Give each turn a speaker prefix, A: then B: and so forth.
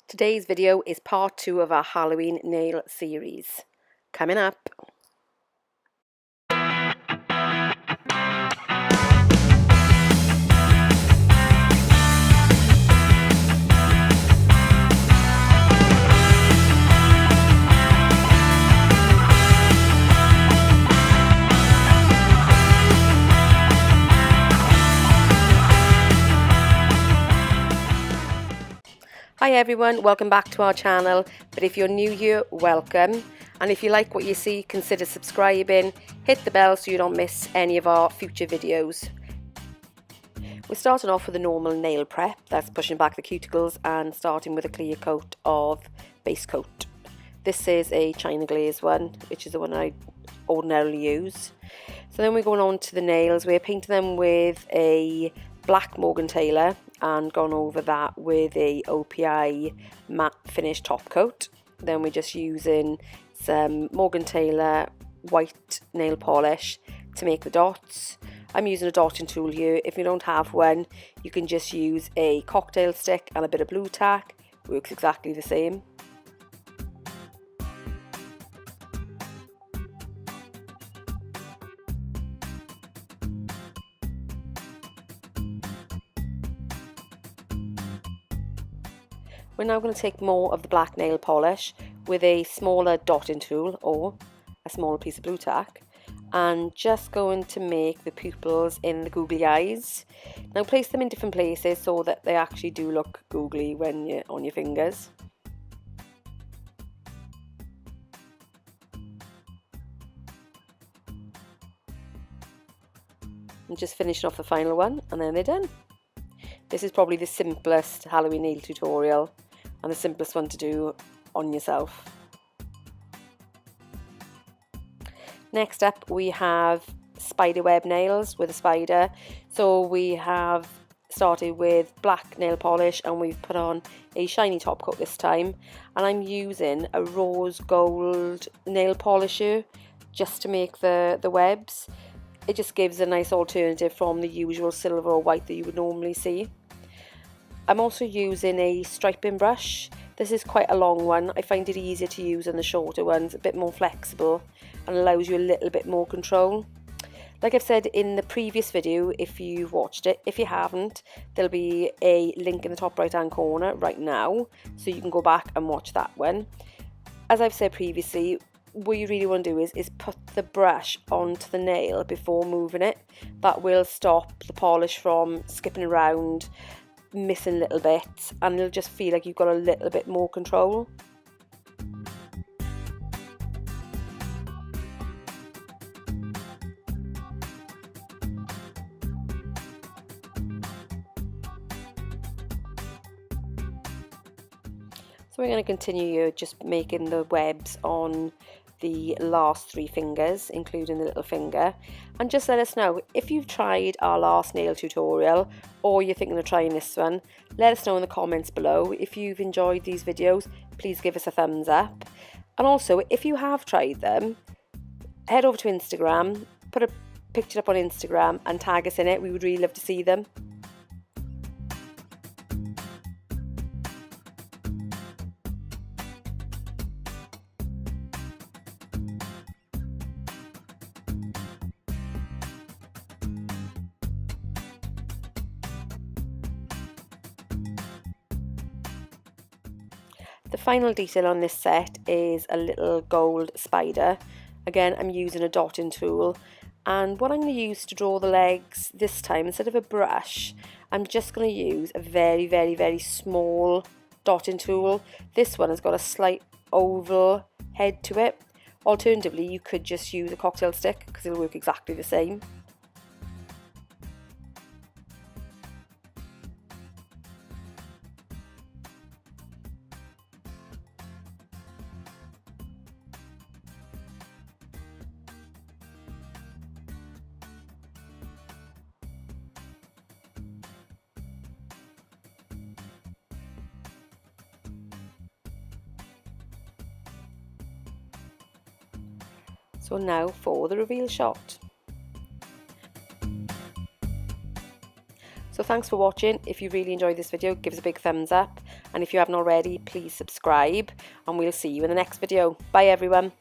A: Today's video is part 2 of our Halloween nail series. Coming up. Hi everyone, welcome back to our channel. But if you're new here, welcome. And if you like what you see, consider subscribing, hit the bell so you don't miss any of our future videos. We're starting off with a normal nail prep, that's pushing back the cuticles and starting with a clear coat of base coat. This is a China Glaze one, which is the one I ordinarily use. So then we're going on to the nails. We're painting them with a black Morgan Taylor and gone over that with a OPI matte finish top coat. Then we're just using some Morgan Taylor white nail polish to make the dots. I'm using a dotting tool here. If you don't have one, you can just use a cocktail stick and a bit of blue tack. Works exactly the same. We're now going to take more of the black nail polish with a smaller dotting tool or a smaller piece of blue tack and just going to make the pupils in the googly eyes. Now place them in different places so that they actually do look googly when you're on your fingers. And just finishing off the final one and then they're done. This is probably the simplest Halloween nail tutorial and the simplest one to do on yourself. Next up we have spiderweb nails with a spider. So we have started with black nail polish and we've put on a shiny top coat this time. And I'm using a rose gold nail polisher just to make the webs. It just gives a nice alternative from the usual silver or white that you would normally see. I'm also using a striping brush. This is quite a long one. I find it easier to use than the shorter ones, a bit more flexible and allows you a little bit more control. Like I've said in the previous video, if you've watched it, if you haven't, there'll be a link in the top right hand corner right now, so you can go back and watch that one. As I've said previously, what you really want to do is put the brush onto the nail before moving it. That will stop the polish from skipping around, missing little bits, and it'll just feel like you've got a little bit more control. So we're going to continue here just making the webs on the last 3 fingers, including the little finger, and just let us know if you've tried our last nail tutorial or you're thinking of trying this one. Let us know in the comments below. If you've enjoyed these videos, please give us a thumbs up, and also if you have tried them, head over to Instagram, put a picture up on Instagram and tag us in it. We would really love to see them. The final detail on this set is a little gold spider. Again, I'm using a dotting tool, and what I'm going to use to draw the legs this time, instead of a brush, I'm just going to use a very, very, very small dotting tool. This one has got a slight oval head to it. Alternatively, you could just use a cocktail stick because it'll work exactly the same. So now for the reveal shot. So thanks for watching. If you really enjoyed this video, give us a big thumbs up. and if you haven't already, please subscribe, and we'll see you in the next video. Bye everyone.